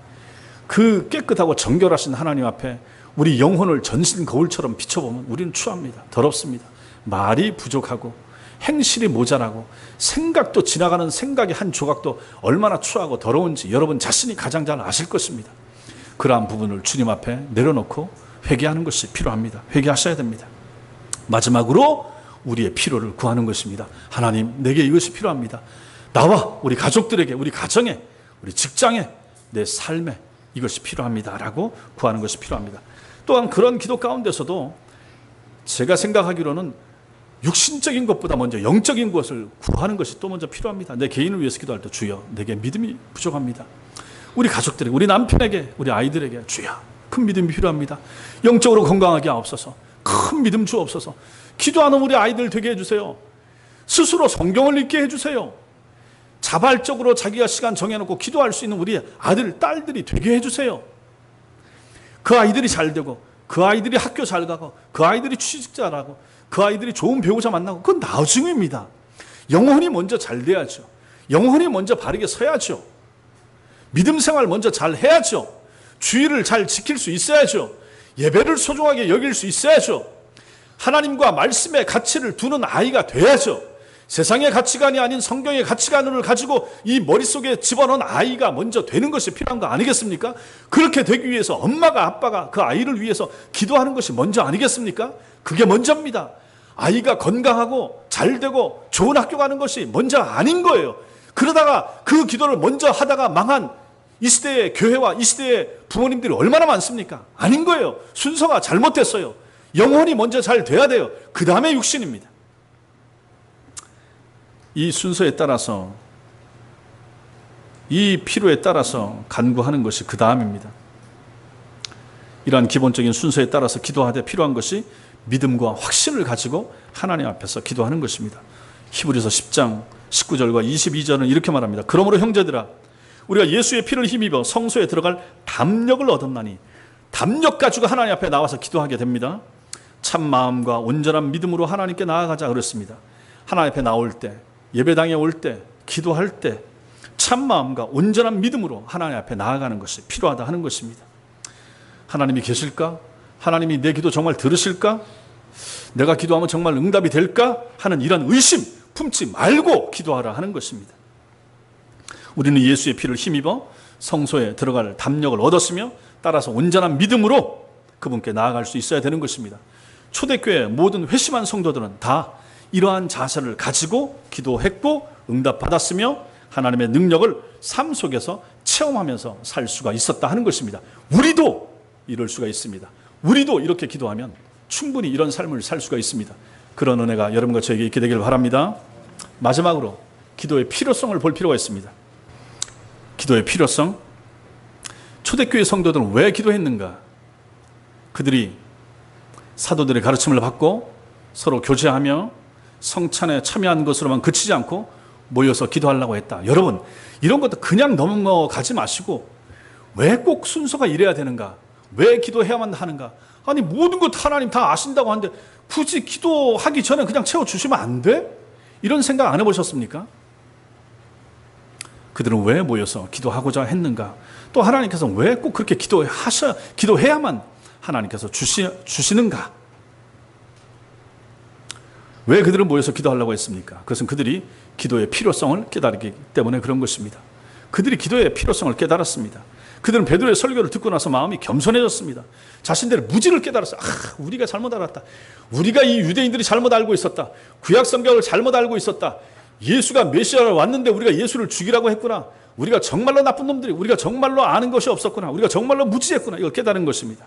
Speaker 1: 그 깨끗하고 정결하신 하나님 앞에 우리 영혼을 전신 거울처럼 비춰보면 우리는 추합니다. 더럽습니다. 말이 부족하고 행실이 모자라고 생각도, 지나가는 생각의 한 조각도 얼마나 추하고 더러운지 여러분 자신이 가장 잘 아실 것입니다. 그러한 부분을 주님 앞에 내려놓고 회개하는 것이 필요합니다. 회개하셔야 됩니다. 마지막으로 우리의 필요를 구하는 것입니다. 하나님, 내게 이것이 필요합니다. 나와 우리 가족들에게, 우리 가정에, 우리 직장에, 내 삶에 이것이 필요합니다 라고 구하는 것이 필요합니다. 또한 그런 기도 가운데서도 제가 생각하기로는 육신적인 것보다 먼저 영적인 것을 구하는 것이 또 먼저 필요합니다. 내 개인을 위해서 기도할 때, 주여 내게 믿음이 부족합니다. 우리 가족들에게, 우리 남편에게, 우리 아이들에게, 주여 큰 믿음이 필요합니다. 영적으로 건강하게 하옵소서. 큰 믿음 주옵소서. 기도하는 우리 아이들 되게 해주세요. 스스로 성경을 읽게 해주세요. 자발적으로 자기가 시간 정해놓고 기도할 수 있는 우리 아들, 딸들이 되게 해주세요. 그 아이들이 잘 되고, 그 아이들이 학교 잘 가고, 그 아이들이 취직 잘하고, 그 아이들이 좋은 배우자 만나고, 그건 나중입니다. 영혼이 먼저 잘 돼야죠. 영혼이 먼저 바르게 서야죠. 믿음 생활 먼저 잘 해야죠. 주의를 잘 지킬 수 있어야죠. 예배를 소중하게 여길 수 있어야죠. 하나님과 말씀의 가치를 두는 아이가 돼야죠. 세상의 가치관이 아닌 성경의 가치관을 가지고 이 머릿속에 집어넣은 아이가 먼저 되는 것이 필요한 거 아니겠습니까? 그렇게 되기 위해서 엄마가, 아빠가 그 아이를 위해서 기도하는 것이 먼저 아니겠습니까? 그게 먼저입니다. 아이가 건강하고 잘 되고 좋은 학교 가는 것이 먼저 아닌 거예요. 그러다가 그 기도를 먼저 하다가 망한 이 시대의 교회와 이 시대의 부모님들이 얼마나 많습니까? 아닌 거예요. 순서가 잘못됐어요. 영혼이 먼저 잘 돼야 돼요. 그 다음에 육신입니다. 이 순서에 따라서, 이 필요에 따라서 간구하는 것이 그 다음입니다. 이러한 기본적인 순서에 따라서 기도하되 필요한 것이 믿음과 확신을 가지고 하나님 앞에서 기도하는 것입니다. 히브리서 10장 19절과 22절은 이렇게 말합니다. 그러므로 형제들아, 우리가 예수의 피를 힘입어 성소에 들어갈 담력을 얻었나니, 담력 가지고 하나님 앞에 나와서 기도하게 됩니다. 참 마음과 온전한 믿음으로 하나님께 나아가자 그랬습니다. 하나님 앞에 나올 때, 예배당에 올 때, 기도할 때 참 마음과 온전한 믿음으로 하나님 앞에 나아가는 것이 필요하다 하는 것입니다. 하나님이 계실까? 하나님이 내 기도 정말 들으실까? 내가 기도하면 정말 응답이 될까? 하는 이런 의심 품지 말고 기도하라 하는 것입니다. 우리는 예수의 피를 힘입어 성소에 들어갈 담력을 얻었으며, 따라서 온전한 믿음으로 그분께 나아갈 수 있어야 되는 것입니다. 초대교회 모든 회심한 성도들은 다 이러한 자세를 가지고 기도했고 응답받았으며 하나님의 능력을 삶 속에서 체험하면서 살 수가 있었다 하는 것입니다. 우리도 이럴 수가 있습니다. 우리도 이렇게 기도하면 충분히 이런 삶을 살 수가 있습니다. 그런 은혜가 여러분과 저에게 있게 되길 바랍니다. 마지막으로 기도의 필요성을 볼 필요가 있습니다. 기도의 필요성. 초대교회 성도들은 왜 기도했는가? 그들이 사도들의 가르침을 받고 서로 교제하며 성찬에 참여한 것으로만 그치지 않고 모여서 기도하려고 했다. 여러분, 이런 것도 그냥 넘어가지 마시고, 왜 꼭 순서가 이래야 되는가? 왜 기도해야만 하는가? 아니, 모든 것 하나님 다 아신다고 하는데 굳이 기도하기 전에 그냥 채워주시면 안 돼? 이런 생각 안 해보셨습니까? 그들은 왜 모여서 기도하고자 했는가? 또 하나님께서 왜 꼭 그렇게 기도해야만 하나님께서 주시는가? 왜 그들은 모여서 기도하려고 했습니까? 그것은 그들이 기도의 필요성을 깨달았기 때문에 그런 것입니다. 그들이 기도의 필요성을 깨달았습니다. 그들은 베드로의 설교를 듣고 나서 마음이 겸손해졌습니다. 자신들의 무지를 깨달았어요. 우리가 잘못 알았다. 우리가 이 유대인들이 잘못 알고 있었다. 구약 성경을 잘못 알고 있었다. 예수가 메시아로 왔는데 우리가 예수를 죽이라고 했구나. 우리가 정말로 나쁜 놈들이, 우리가 정말로 아는 것이 없었구나. 우리가 정말로 무지했구나. 이걸 깨달은 것입니다.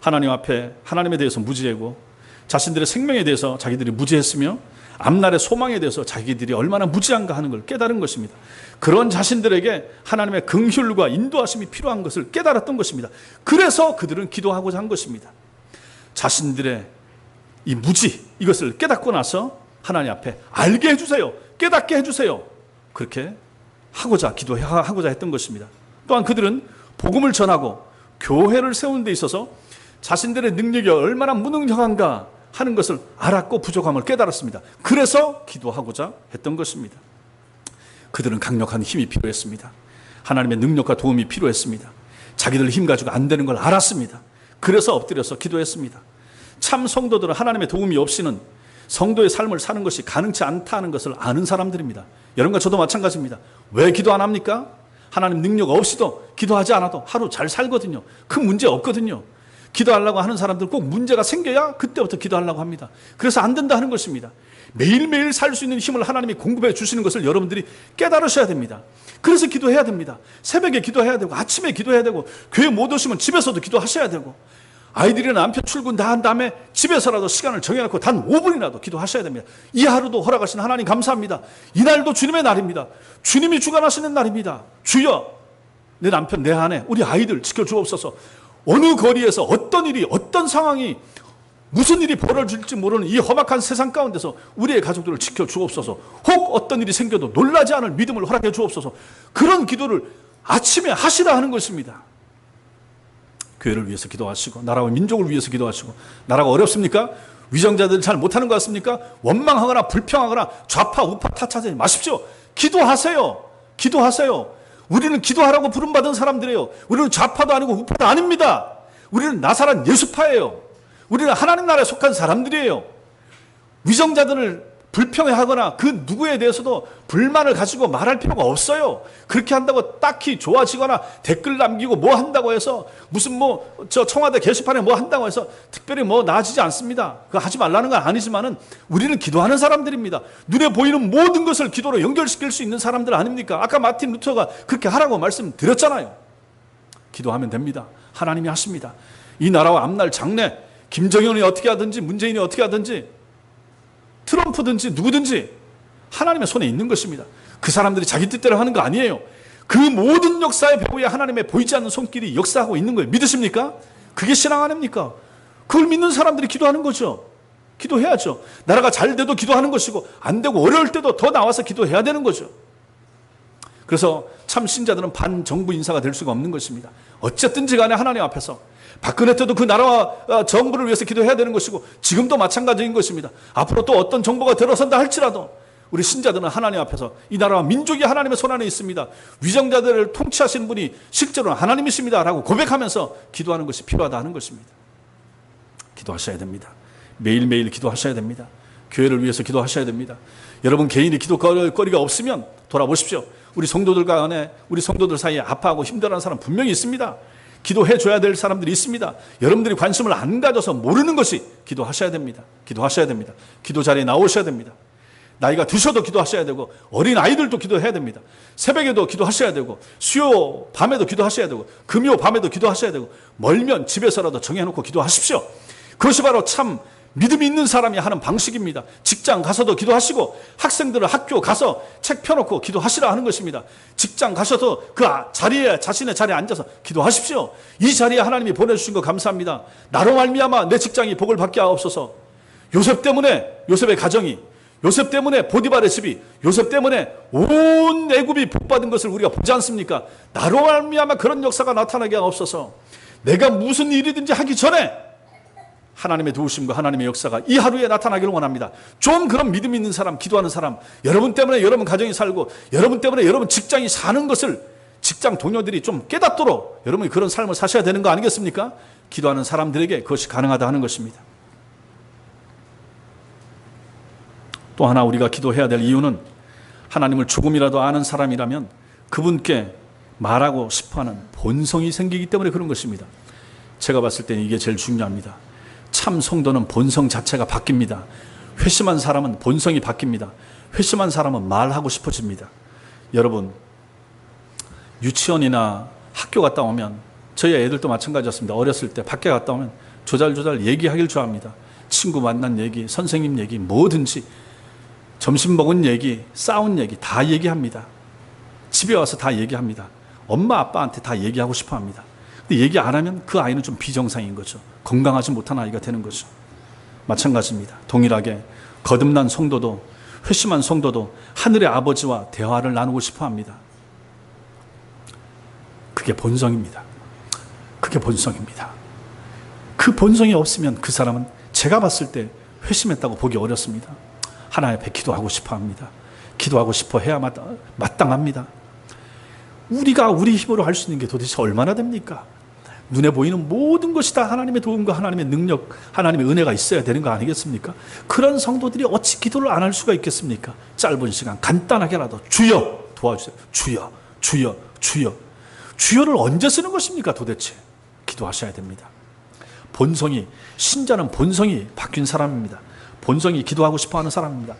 Speaker 1: 하나님 앞에 하나님에 대해서 무지하고 자신들의 생명에 대해서 자기들이 무지했으며 앞날의 소망에 대해서 자기들이 얼마나 무지한가 하는 걸 깨달은 것입니다. 그런 자신들에게 하나님의 긍휼과 인도하심이 필요한 것을 깨달았던 것입니다. 그래서 그들은 기도하고자 한 것입니다. 자신들의 이 무지, 이것을 깨닫고 나서 하나님 앞에 알게 해주세요. 깨닫게 해주세요. 그렇게 기도하고자 했던 것입니다. 또한 그들은 복음을 전하고 교회를 세우는 데 있어서 자신들의 능력이 얼마나 무능력한가 하는 것을 알았고 부족함을 깨달았습니다. 그래서 기도하고자 했던 것입니다. 그들은 강력한 힘이 필요했습니다. 하나님의 능력과 도움이 필요했습니다. 자기들 힘 가지고 안 되는 걸 알았습니다. 그래서 엎드려서 기도했습니다. 참 성도들은 하나님의 도움이 없이는 성도의 삶을 사는 것이 가능치 않다는 것을 아는 사람들입니다. 여러분과 저도 마찬가지입니다. 왜 기도 안 합니까? 하나님 능력 없이도 기도하지 않아도 하루 잘 살거든요. 큰 문제 없거든요. 기도하려고 하는 사람들 꼭 문제가 생겨야 그때부터 기도하려고 합니다. 그래서 안 된다 하는 것입니다. 매일매일 살 수 있는 힘을 하나님이 공급해 주시는 것을 여러분들이 깨달으셔야 됩니다. 그래서 기도해야 됩니다. 새벽에 기도해야 되고 아침에 기도해야 되고 교회 못 오시면 집에서도 기도하셔야 되고 아이들이나 남편 출근 다 한 다음에 집에서라도 시간을 정해놓고 단 5분이라도 기도하셔야 됩니다. 이 하루도 허락하신 하나님 감사합니다. 이날도 주님의 날입니다. 주님이 주관하시는 날입니다. 주여, 내 남편, 내 아내, 우리 아이들 지켜주옵소서. 어느 거리에서 어떤 일이, 어떤 상황이, 무슨 일이 벌어질지 모르는 이 험악한 세상 가운데서 우리의 가족들을 지켜주옵소서. 혹 어떤 일이 생겨도 놀라지 않을 믿음을 허락해 주옵소서. 그런 기도를 아침에 하시라 하는 것입니다. 교회를 위해서 기도하시고 나라와 민족을 위해서 기도하시고. 나라가 어렵습니까? 위정자들이 잘 못하는 것 같습니까? 원망하거나 불평하거나 좌파 우파 타차하지 마십시오. 기도하세요. 기도하세요. 우리는 기도하라고 부름받은 사람들이에요. 우리는 좌파도 아니고 우파도 아닙니다. 우리는 나사란 예수파예요. 우리는 하나님 나라에 속한 사람들이에요. 위정자들을 불평하거나 그 누구에 대해서도 불만을 가지고 말할 필요가 없어요. 그렇게 한다고 딱히 좋아지거나 댓글 남기고 뭐 한다고 해서 무슨 저 청와대 게시판에 뭐 한다고 해서 특별히 나아지지 않습니다. 그거 하지 말라는 건 아니지만은 우리는 기도하는 사람들입니다. 눈에 보이는 모든 것을 기도로 연결시킬 수 있는 사람들 아닙니까? 아까 마틴 루터가 그렇게 하라고 말씀드렸잖아요. 기도하면 됩니다. 하나님이 하십니다. 이 나라와 앞날 장래 김정은이 어떻게 하든지 문재인이 어떻게 하든지 트럼프든지 누구든지 하나님의 손에 있는 것입니다. 그 사람들이 자기 뜻대로 하는 거 아니에요. 그 모든 역사의 배후에 하나님의 보이지 않는 손길이 역사하고 있는 거예요. 믿으십니까? 그게 신앙 아닙니까? 그걸 믿는 사람들이 기도하는 거죠. 기도해야죠. 나라가 잘 돼도 기도하는 것이고 안 되고 어려울 때도 더 나와서 기도해야 되는 거죠. 그래서 참 신자들은 반정부 인사가 될 수가 없는 것입니다. 어쨌든지 간에 하나님 앞에서 박근혜 때도 그 나라와 정부를 위해서 기도해야 되는 것이고 지금도 마찬가지인 것입니다. 앞으로 또 어떤 정부가 들어선다 할지라도 우리 신자들은 하나님 앞에서 이 나라와 민족이 하나님의 손안에 있습니다. 위정자들을 통치하시는 분이 실제로는 하나님이십니다 라고 고백하면서 기도하는 것이 필요하다 하는 것입니다. 기도하셔야 됩니다. 매일매일 기도하셔야 됩니다. 교회를 위해서 기도하셔야 됩니다. 여러분 개인이 기도거리가 없으면 돌아보십시오. 우리 성도들 간에 우리 성도들 사이에 아파하고 힘들어하는 사람 분명히 있습니다. 기도해 줘야 될 사람들이 있습니다. 여러분들이 관심을 안 가져서 모르는 것이 기도하셔야 됩니다. 기도하셔야 됩니다. 기도 자리에 나오셔야 됩니다. 나이가 드셔도 기도하셔야 되고 어린 아이들도 기도해야 됩니다. 새벽에도 기도하셔야 되고 수요 밤에도 기도하셔야 되고 금요 밤에도 기도하셔야 되고 멀면 집에서라도 정해놓고 기도하십시오. 그것이 바로 참 믿음이 있는 사람이 하는 방식입니다. 직장 가서도 기도하시고 학생들은 학교 가서 책 펴놓고 기도하시라 하는 것입니다. 직장 가셔서 그 자리에 자신의 자리에 앉아서 기도하십시오. 이 자리에 하나님이 보내주신 거 감사합니다. 나로 말미암아 내 직장이 복을 받게 하옵소서. 요셉 때문에 요셉의 가정이 요셉 때문에 보디발의 집이 요셉 때문에 온 애굽이 복받은 것을 우리가 보지 않습니까? 나로 말미암아 그런 역사가 나타나게 하옵소서. 내가 무슨 일이든지 하기 전에 하나님의 도우심과 하나님의 역사가 이 하루에 나타나기를 원합니다. 좀 그런 믿음 있는 사람, 기도하는 사람, 여러분 때문에 여러분 가정이 살고 여러분 때문에 여러분 직장이 사는 것을 직장 동료들이 좀 깨닫도록 여러분이 그런 삶을 사셔야 되는 거 아니겠습니까? 기도하는 사람들에게 그것이 가능하다 하는 것입니다. 또 하나 우리가 기도해야 될 이유는 하나님을 조금이라도 아는 사람이라면 그분께 말하고 싶어하는 본성이 생기기 때문에 그런 것입니다. 제가 봤을 때는 이게 제일 중요합니다. 참 성도는 본성 자체가 바뀝니다. 회심한 사람은 본성이 바뀝니다. 회심한 사람은 말하고 싶어집니다. 여러분 유치원이나 학교 갔다 오면 저희 애들도 마찬가지였습니다. 어렸을 때 밖에 갔다 오면 조잘조잘 얘기하길 좋아합니다. 친구 만난 얘기, 선생님 얘기, 뭐든지 점심 먹은 얘기, 싸운 얘기 다 얘기합니다. 집에 와서 다 얘기합니다. 엄마 아빠한테 다 얘기하고 싶어합니다. 근데 얘기 안 하면 그 아이는 좀 비정상인 거죠. 건강하지 못한 아이가 되는 거죠. 마찬가지입니다. 동일하게 거듭난 성도도 회심한 성도도 하늘의 아버지와 대화를 나누고 싶어합니다. 그게 본성입니다. 그게 본성입니다. 그 본성이 없으면 그 사람은 제가 봤을 때 회심했다고 보기 어렵습니다. 하나님 앞에 기도하고 싶어 합니다. 기도하고 싶어 해야 마땅합니다. 우리가 우리 힘으로 할 수 있는 게 도대체 얼마나 됩니까? 눈에 보이는 모든 것이 다 하나님의 도움과 하나님의 능력, 하나님의 은혜가 있어야 되는 거 아니겠습니까? 그런 성도들이 어찌 기도를 안 할 수가 있겠습니까? 짧은 시간 간단하게라도 주여 도와주세요. 주여, 주여, 주여. 주여를 언제 쓰는 것입니까 도대체? 기도하셔야 됩니다. 본성이, 신자는 본성이 바뀐 사람입니다. 본성이 기도하고 싶어하는 사람입니다.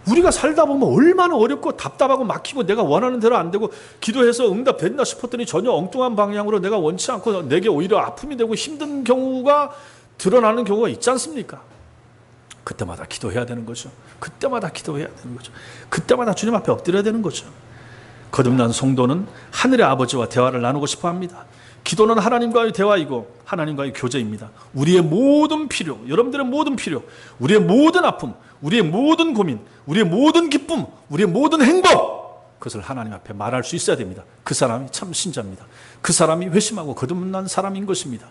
Speaker 1: 우리가 살다 보면 얼마나 어렵고 답답하고 막히고 내가 원하는 대로 안 되고 기도해서 응답된다 싶었더니 전혀 엉뚱한 방향으로 내가 원치 않고 내게 오히려 아픔이 되고 힘든 경우가 드러나는 경우가 있지 않습니까? 그때마다 기도해야 되는 거죠. 그때마다 기도해야 되는 거죠. 그때마다 주님 앞에 엎드려야 되는 거죠. 거듭난 성도는 하늘의 아버지와 대화를 나누고 싶어 합니다. 기도는 하나님과의 대화이고 하나님과의 교제입니다. 우리의 모든 필요, 여러분들의 모든 필요, 우리의 모든 아픔, 우리의 모든 고민, 우리의 모든 기쁨, 우리의 모든 행복, 그것을 하나님 앞에 말할 수 있어야 됩니다. 그 사람이 참 신자입니다. 그 사람이 회심하고 거듭난 사람인 것입니다.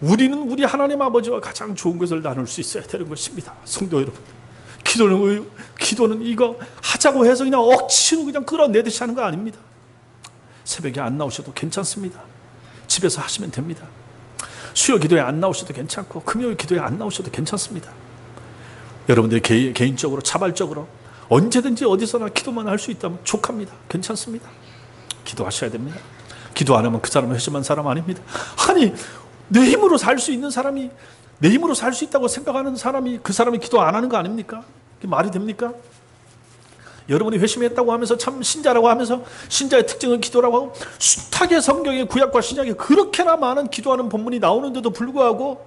Speaker 1: 우리는 우리 하나님 아버지와 가장 좋은 것을 나눌 수 있어야 되는 것입니다. 성도 여러분, 기도는 이거 하자고 해서 그냥 억지로 그냥 끌어내듯이 하는 거 아닙니다. 새벽에 안 나오셔도 괜찮습니다. 집에서 하시면 됩니다. 수요 기도에 안 나오셔도 괜찮고 금요일 기도에 안 나오셔도 괜찮습니다. 여러분들이 개인적으로 자발적으로 언제든지 어디서나 기도만 할 수 있다면 족합니다. 괜찮습니다. 기도하셔야 됩니다. 기도 안 하면 그 사람은 회심한 사람 아닙니다. 아니 내 힘으로 살 수 있는 사람이, 내 힘으로 살 수 있다고 생각하는 사람이 그 사람이 기도 안 하는 거 아닙니까? 그게 말이 됩니까? 여러분이 회심했다고 하면서 참 신자라고 하면서 신자의 특징은 기도라고 하고 숱하게 성경에 구약과 신약에 그렇게나 많은 기도하는 본문이 나오는데도 불구하고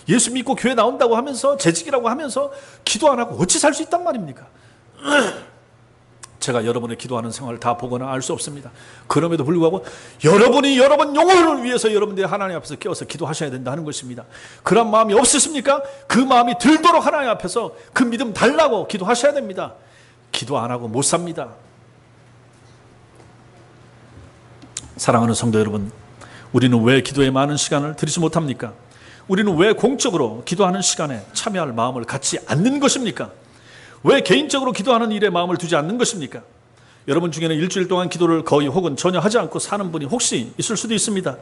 Speaker 1: 예수 믿고 교회 나온다고 하면서 재직이라고 하면서 기도 안 하고 어찌 살 수 있단 말입니까? 제가 여러분의 기도하는 생활을 다 보거나 알 수 없습니다. 그럼에도 불구하고 여러분이 여러분 영혼을 위해서 여러분들이 하나님 앞에서 깨어서 기도하셔야 된다는 것입니다. 그런 마음이 없으십니까? 그 마음이 들도록 하나님 앞에서 그 믿음 달라고 기도하셔야 됩니다. 기도 안 하고 못 삽니다. 사랑하는 성도 여러분, 우리는 왜 기도에 많은 시간을 들이지 못합니까? 우리는 왜 공적으로 기도하는 시간에 참여할 마음을 갖지 않는 것입니까? 왜 개인적으로 기도하는 일에 마음을 두지 않는 것입니까? 여러분 중에는 일주일 동안 기도를 거의 혹은 전혀 하지 않고 사는 분이 혹시 있을 수도 있습니다.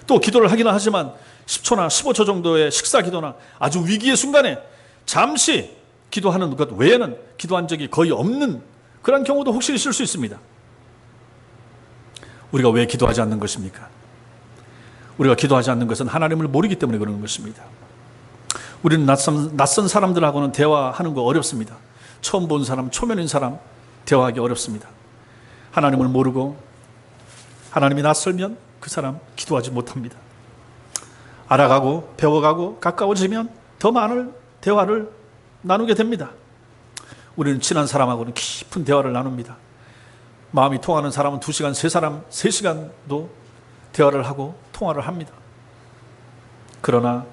Speaker 1: 또 기도를 하기는 하지만 10초나 15초 정도의 식사 기도나 아주 위기의 순간에 잠시 기도하는 것 외에는 기도한 적이 거의 없는 그런 경우도 혹시 있을 수 있습니다. 우리가 왜 기도하지 않는 것입니까? 우리가 기도하지 않는 것은 하나님을 모르기 때문에 그러는 것입니다. 우리는 낯선 사람들하고는 대화하는 거 어렵습니다. 처음 본 사람, 초면인 사람 대화하기 어렵습니다. 하나님을 모르고 하나님이 낯설면 그 사람 기도하지 못합니다. 알아가고 배워가고 가까워지면 더 많은 대화를 나누게 됩니다. 우리는 친한 사람하고는 깊은 대화를 나눕니다. 마음이 통하는 사람은 2시간, 3시간도 대화를 하고 통화를 합니다. 그러나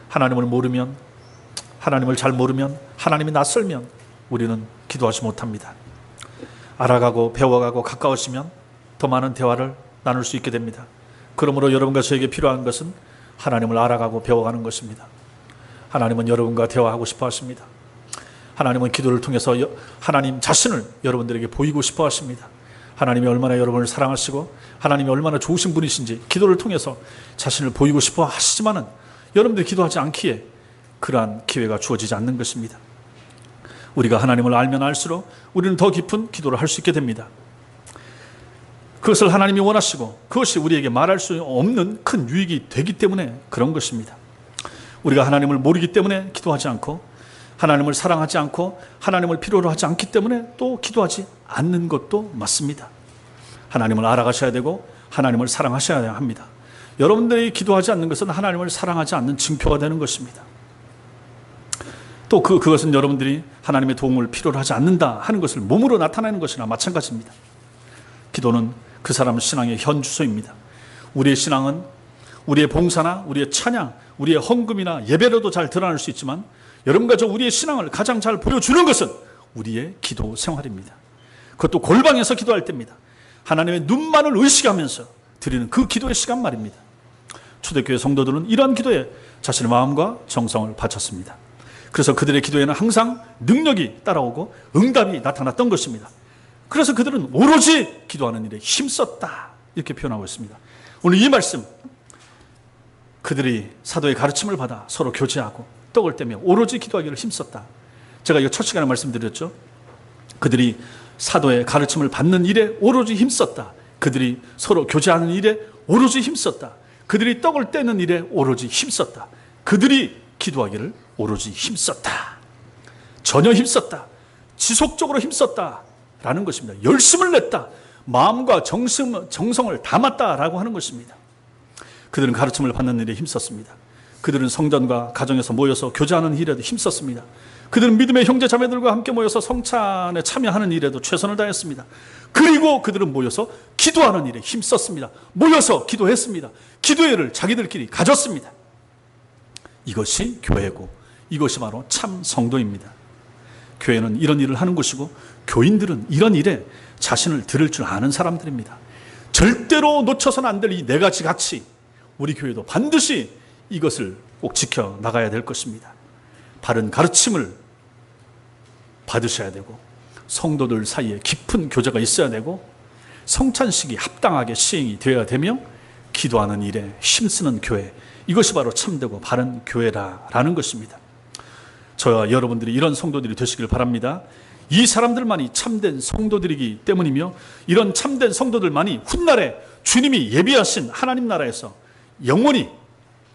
Speaker 1: 하나님을 모르면, 하나님을 잘 모르면, 하나님이 낯설면 우리는 기도하지 못합니다. 알아가고 배워가고 가까워지면 더 많은 대화를 나눌 수 있게 됩니다. 그러므로 여러분과 저에게 필요한 것은 하나님을 알아가고 배워가는 것입니다. 하나님은 여러분과 대화하고 싶어 하십니다. 하나님은 기도를 통해서 하나님 자신을 여러분들에게 보이고 싶어 하십니다. 하나님이 얼마나 여러분을 사랑하시고 하나님이 얼마나 좋으신 분이신지 기도를 통해서 자신을 보이고 싶어 하시지만은 여러분들이 기도하지 않기에 그러한 기회가 주어지지 않는 것입니다. 우리가 하나님을 알면 알수록 우리는 더 깊은 기도를 할 수 있게 됩니다. 그것을 하나님이 원하시고 그것이 우리에게 말할 수 없는 큰 유익이 되기 때문에 그런 것입니다. 우리가 하나님을 모르기 때문에 기도하지 않고 하나님을 사랑하지 않고 하나님을 필요로 하지 않기 때문에 또 기도하지 않는 것도 맞습니다. 하나님을 알아가셔야 되고 하나님을 사랑하셔야 합니다. 여러분들이 기도하지 않는 것은 하나님을 사랑하지 않는 증표가 되는 것입니다. 또 그것은 여러분들이 하나님의 도움을 필요로 하지 않는다 하는 것을 몸으로 나타내는 것이나 마찬가지입니다. 기도는 그 사람 신앙의 현주소입니다. 우리의 신앙은 우리의 봉사나 우리의 찬양, 우리의 헌금이나 예배로도 잘 드러날 수 있지만 여러분과 저 우리의 신앙을 가장 잘 보여주는 것은 우리의 기도 생활입니다. 그것도 골방에서 기도할 때입니다. 하나님의 눈만을 의식하면서 드리는 그 기도의 시간 말입니다. 초대교회 성도들은 이러한 기도에 자신의 마음과 정성을 바쳤습니다. 그래서 그들의 기도에는 항상 능력이 따라오고 응답이 나타났던 것입니다. 그래서 그들은 오로지 기도하는 일에 힘썼다, 이렇게 표현하고 있습니다. 오늘 이 말씀, 그들이 사도의 가르침을 받아 서로 교제하고 떡을 떼며 오로지 기도하기를 힘썼다. 제가 이거 첫 시간에 말씀드렸죠. 그들이 사도의 가르침을 받는 일에 오로지 힘썼다. 그들이 서로 교제하는 일에 오로지 힘썼다. 그들이 떡을 떼는 일에 오로지 힘썼다. 그들이 기도하기를 오로지 힘썼다. 전혀 힘썼다. 지속적으로 힘썼다 라는 것입니다. 열심을 냈다. 마음과 정성을 담았다라고 하는 것입니다. 그들은 가르침을 받는 일에 힘썼습니다. 그들은 성전과 가정에서 모여서 교제하는 일에도 힘썼습니다. 그들은 믿음의 형제 자매들과 함께 모여서 성찬에 참여하는 일에도 최선을 다했습니다. 그리고 그들은 모여서 기도하는 일에 힘썼습니다. 모여서 기도했습니다. 기도회를 자기들끼리 가졌습니다. 이것이 교회고 이것이 바로 참 성도입니다. 교회는 이런 일을 하는 곳이고 교인들은 이런 일에 자신을 들을 줄 아는 사람들입니다. 절대로 놓쳐서는 안 될 이 네 가지 가치, 우리 교회도 반드시 이것을 꼭 지켜나가야 될 것입니다. 바른 가르침을 받으셔야 되고, 성도들 사이에 깊은 교제가 있어야 되고, 성찬식이 합당하게 시행이 되어야 되며, 기도하는 일에 힘쓰는 교회, 이것이 바로 참되고 바른 교회라는 것입니다. 저와 여러분들이 이런 성도들이 되시길 바랍니다. 이 사람들만이 참된 성도들이기 때문이며, 이런 참된 성도들만이 훗날에 주님이 예비하신 하나님 나라에서 영원히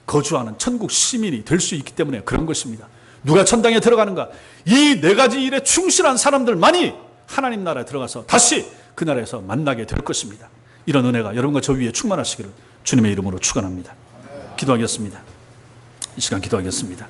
Speaker 1: 거주하는 천국 시민이 될 수 있기 때문에 그런 것입니다. 누가 천당에 들어가는가? 이 네 가지 일에 충실한 사람들만이 하나님 나라에 들어가서 다시 그 나라에서 만나게 될 것입니다. 이런 은혜가 여러분과 저 위에 충만하시기를 주님의 이름으로 축원합니다. 기도하겠습니다. 이 시간 기도하겠습니다.